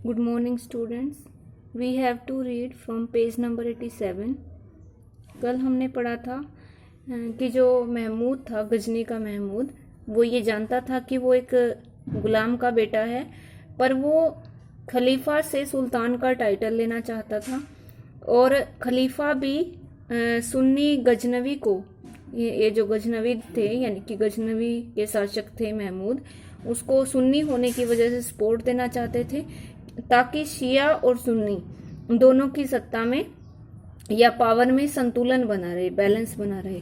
Good morning students. We have to read from page number 87. कल हमने पढ़ा था कि जो महमूद था, गजनी का महमूद, वो ये जानता था कि वो एक गुलाम का बेटा है, पर वो खलीफा से सुल्तान का टाइटल लेना चाहता था। और खलीफा भी सुन्नी गजनवी को, ये जो गजनवी थे यानी कि गजनवी के शासक थे महमूद, उसको सुन्नी होने की वजह से सपोर्ट देना चाहते थे ताकि शिया और सुन्नी दोनों की सत्ता में या पावर में संतुलन बना रहे, बैलेंस बना रहे।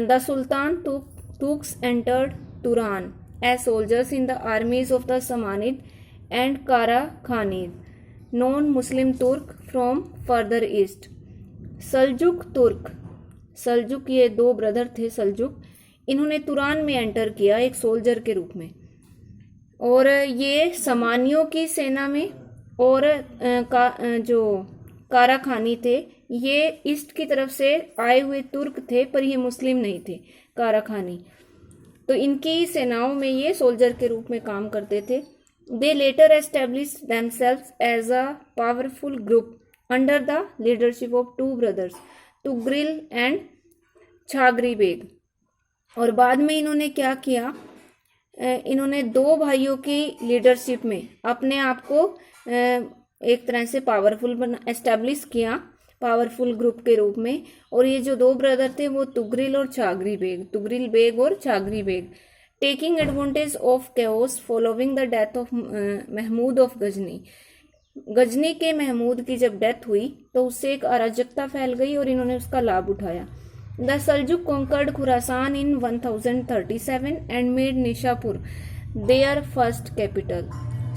The sultan Turks entered Turan as soldiers in the armies of the Samanid and Kara Khanid, non Muslim तुर्क फ्रॉम फर्दर ईस्ट। सल्जुक ये दो ब्रदर थे सल्जुक, इन्होंने तुरान में एंटर किया एक सोल्जर के रूप में, और ये समानियों की सेना में, और जो काराखानी थे ये ईस्ट की तरफ से आए हुए तुर्क थे, पर ये मुस्लिम नहीं थे काराखानी, तो इनकी सेनाओं में ये सोल्जर के रूप में काम करते थे। They later established themselves as a powerful group under the leadership of two brothers Tughril and Chaghri Beg. और बाद में इन्होंने क्या किया, इन्होंने दो भाइयों की लीडरशिप में अपने आप को एक तरह से पावरफुल एस्टेब्लिश किया, पावरफुल ग्रुप के रूप में। और ये जो दो ब्रदर थे वो तुगरिल बेग और Chaghri Beg, taking advantage of chaos following the death of Mahmud of Ghazni के महमूद की जब डेथ हुई तो उससे एक अराजकता फैल गई और इन्होंने उसका लाभ उठाया। The Seljuk conquered Khurasan in 1037 and made Nishapur their first capital।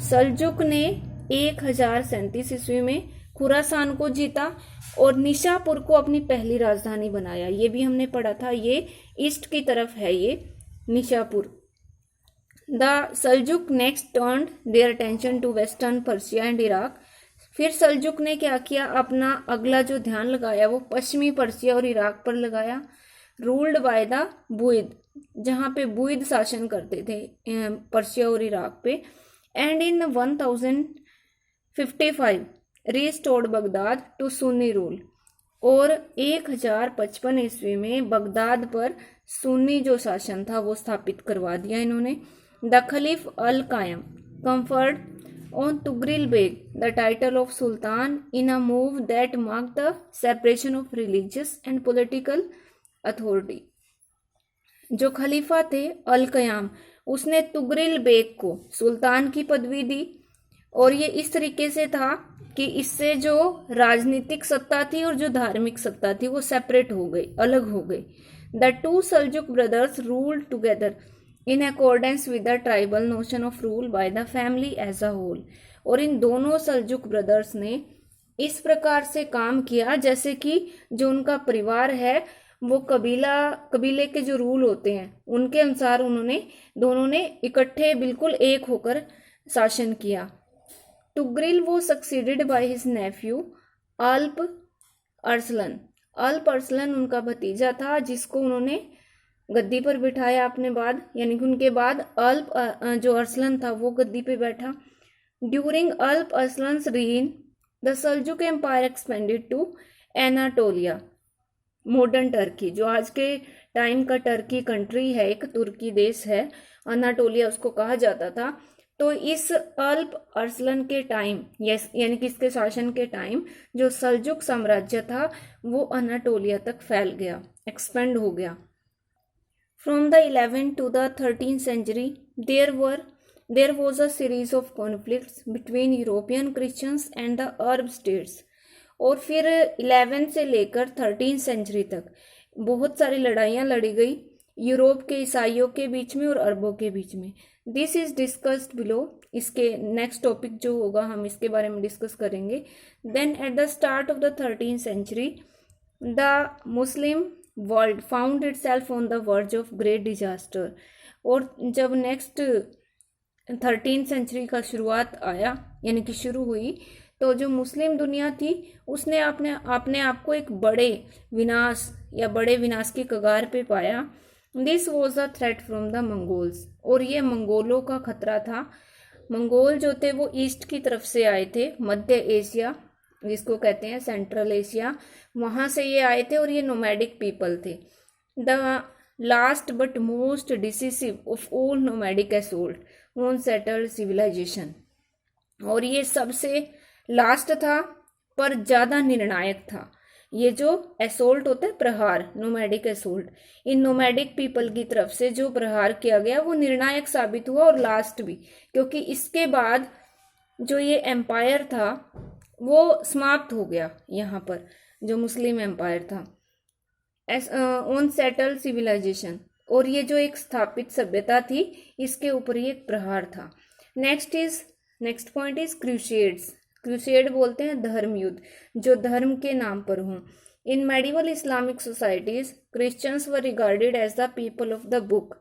Seljuk ने 1037 ईस्वी में खुरासान को जीता और निशापुर को अपनी पहली राजधानी बनाया। ये भी हमने पढ़ा था, ये ईस्ट की तरफ है ये Nishapur. The Seljuk next turned their attention to western Persia and Iraq. फिर सल्जुक ने क्या किया, अपना अगला जो ध्यान लगाया वो पश्चिमी पर्शिया और इराक पर लगाया। रूल्ड बाय द बुइद, जहाँ पे बुइद शासन करते थे पर्शिया और इराक पे। And in 1055 restored Baghdad to Sunni rule, और 1055 ईस्वी में बगदाद पर सुन्नी जो शासन था वो स्थापित करवा दिया इन्होंने। द खलीफ अल कायम conferred on Tugril Beg the title of Sultan in a move that marked the separation of religious and political authority। जो खलीफा थे अल कयाम, उसने तुगरिल बेग को सुल्तान की पदवी दी, और ये इस तरीके से था कि इससे जो राजनीतिक सत्ता थी और जो धार्मिक सत्ता थी वो सेपरेट हो गई, अलग हो गई। The two Seljuk brothers ruled together in accordance with the tribal notion of rule by the family as a whole। और इन दोनों सल्जुक ब्रदर्स ने इस प्रकार से काम किया जैसे कि जो उनका परिवार है वो कबीले के जो रूल होते हैं उनके अनुसार दोनों ने इकट्ठे बिल्कुल एक होकर शासन किया। तुगरिल वो सक्सीडेड बाय हिज नेफ्यू अल्प अरसलन उनका भतीजा था जिसको उन्होंने गद्दी पर बिठाया अपने बाद, यानी कि उनके बाद अल्प जो अरसलन था वो गद्दी पे बैठा। During Alp Arslan's reign the Seljuk empire expanded to Anatolia, modern Turkey, जो आज के टाइम का टर्की कंट्री है, एक तुर्की देश है, अनाटोलिया उसको कहा जाता था। तो इस अल्प अरसलन के टाइम यानी कि इसके शासन के टाइम जो सल्जुक साम्राज्य था वो अनाटोलिया तक फैल गया, एक्सपेंड हो गया। From the 11th to the 13th century, there was a series of conflicts between European Christians and the Arab states। और फिर 11 से लेकर 13th सेंचुरी तक बहुत सारी लड़ाइयाँ लड़ी गई यूरोप के ईसाइयों के बीच में और अरबों के बीच में। दिस इज डिस्कस्ड बिलो, इसके नेक्स्ट टॉपिक जो होगा हम इसके बारे में डिस्कस करेंगे। Then at the start of the 13th century, the Muslim world found itself on the verge of great disaster. और जब नेक्स्ट 13th सेंचुरी का शुरुआत आया यानी कि शुरू हुई, तो जो मुस्लिम दुनिया थी उसने अपने आप को एक बड़े विनाश की कगार पे पाया। This was a threat from the Mongols, और ये मंगोलों का खतरा था। मंगोल जो थे वो ईस्ट की तरफ से आए थे, मध्य एशिया जिसको कहते हैं सेंट्रल एशिया, वहाँ से ये आए थे और ये नोमैडिक पीपल थे। The last but most decisive of all nomadic assault on settled civilisation, और ये सबसे लास्ट था पर ज़्यादा निर्णायक था। ये जो असोल्ट होता है, प्रहार, नोमैडिक असोल्ट, इन नोमैडिक पीपल की तरफ से जो प्रहार किया गया वो निर्णायक साबित हुआ और लास्ट भी, क्योंकि इसके बाद जो ये एम्पायर था वो समाप्त हो गया। यहाँ पर जो मुस्लिम एम्पायर था ऑन सेटल्ड सिविलाइजेशन, और ये जो एक स्थापित सभ्यता थी इसके ऊपर ये एक प्रहार था। Next point is crusades. Crusade बोलते हैं धर्म युद्ध, जो धर्म के नाम पर हों। In medieval Islamic societies Christians were regarded as the people of the book.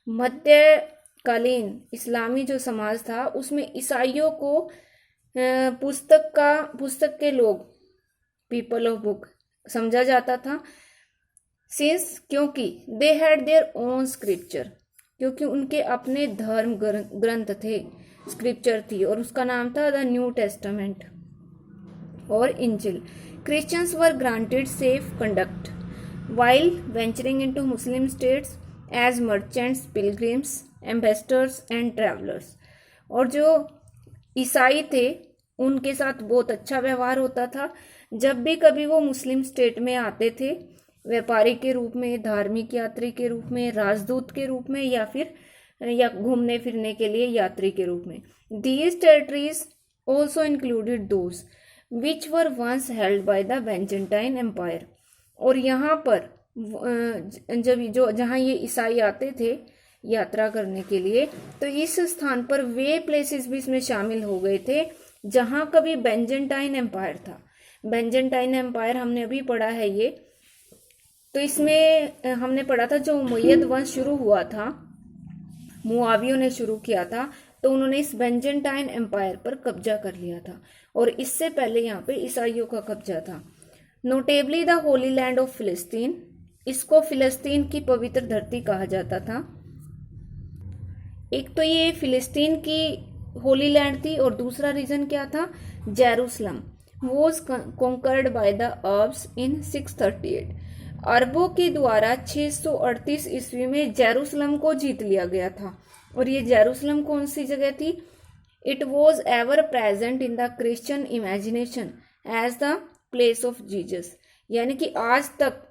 मध्यकालीन इस्लामी जो समाज था उसमें ईसाइयों को पुस्तक के लोग, पीपल ऑफ बुक समझा जाता था। सिंस, क्योंकि they had their own scripture, क्योंकि उनके अपने धर्म ग्रंथ थे, स्क्रिप्चर थी, और उसका नाम था द न्यू टेस्टामेंट और इंजिल। Christians were granted safe conduct while venturing into Muslim states as merchants, pilgrims, ambassadors and travellers. और जो ईसाई थे उनके साथ बहुत अच्छा व्यवहार होता था। जब भी कभी वो मुस्लिम स्टेट में आते थे, व्यापारी के रूप में, धार्मिक यात्री के रूप में, राजदूत के रूप में, या घूमने फिरने के लिए यात्री के रूप में। These territories also included those which were once held by the Byzantine empire. और यहाँ पर जहाँ ये ईसाई आते थे यात्रा करने के लिए, तो इस स्थान पर वे प्लेसेस भी इसमें शामिल हो गए थे जहाँ कभी बेंजेंटाइन एम्पायर था। बेंजेंटाइन एम्पायर हमने अभी पढ़ा है ये, तो इसमें हमने पढ़ा था जो उमय्यद वंश शुरू हुआ था, मुआवियों ने शुरू किया था, तो उन्होंने इस बेंजेंटाइन एम्पायर पर कब्जा कर लिया था, और इससे पहले यहाँ पे ईसाइयों का कब्जा था। Notably the Holi land of फिलिस्तीन, इसको फिलिस्तीन की पवित्र धरती कहा जाता था। एक तो ये फिलिस्तीन की होली लैंड थी, और दूसरा रीजन क्या था, Jerusalem was conquered by the Arabs in 638। अरबों के द्वारा 638 ईस्वी में जेरूसलम को जीत लिया गया था। और ये जेरूसलम कौन सी जगह थी? It was ever present in the Christian imagination as the place of Jesus, यानी कि आज तक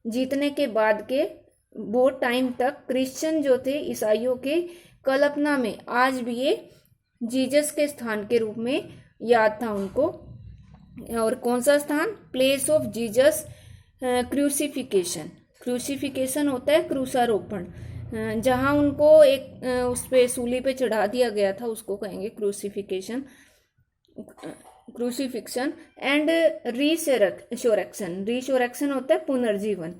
जीतने के बाद के बहुत टाइम तक क्रिश्चियन जो थे, ईसाइयों के कल्पना में आज भी ये जीसस के स्थान के रूप में याद था उनको। और कौन सा स्थान? Place of Jesus crucifixion. Crucifixion होता है क्रूसारोपण, जहाँ उनको एक उस पे सूली पे चढ़ा दिया गया था, उसको कहेंगे क्रूसिफिकेशन, क्रूसिफिक्शन। एंड रिशोरेक्शन, रिशोरेक्शन होता है पुनर्जीवन।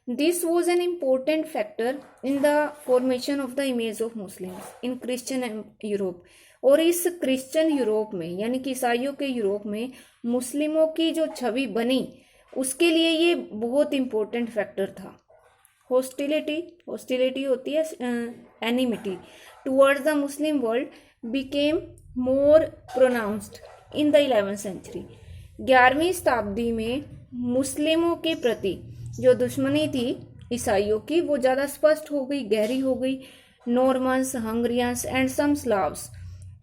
This was an important factor in the formation of the image of Muslims in Christian Europe. और इस क्रिश्चियन यूरोप में, यानी कि ईसाइयों के यूरोप में मुस्लिमों की जो छवि बनी, उसके लिए ये बहुत इम्पोर्टेंट फैक्टर था। हॉस्टिलिटी, हॉस्टिलिटी होती है enmity towards the Muslim world became more pronounced in the 11th century. 11वीं शताब्दी में मुस्लिमों के प्रति जो दुश्मनी थी ईसाइयों की, वो ज़्यादा स्पष्ट हो गई, गहरी हो गई। Normans, Hungarians and some Slavs,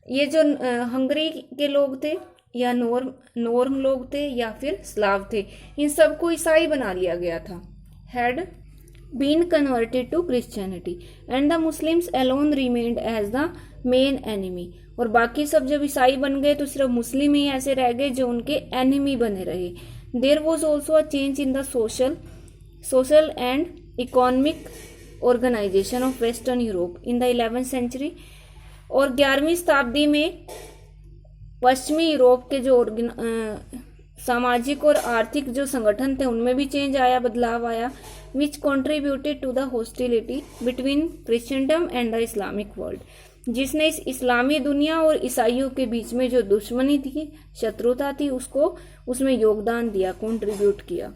ये जो हंगरी के लोग थे या नॉर्म लोग थे या फिर स्लाव थे, इन सबको ईसाई बना लिया गया था। Had been converted to Christianity and the Muslims alone remained as the main enemy. और बाकी सब जब ईसाई बन गए तो सिर्फ मुस्लिम ही ऐसे रह गए जो उनके एनिमी बने रहे। There was also a change in the social and economic organisation of western Europe in the 11th century. और 11वीं शताब्दी में पश्चिमी यूरोप के जो सामाजिक और आर्थिक जो संगठन थे उनमें भी चेंज आया, बदलाव आया, which contributed to the hostility between Christendom and the Islamic world, जिसने इस इस्लामी दुनिया और ईसाइयों के बीच में जो दुश्मनी थी, शत्रुता थी, उसको उसमें योगदान दिया, कंट्रीब्यूट किया।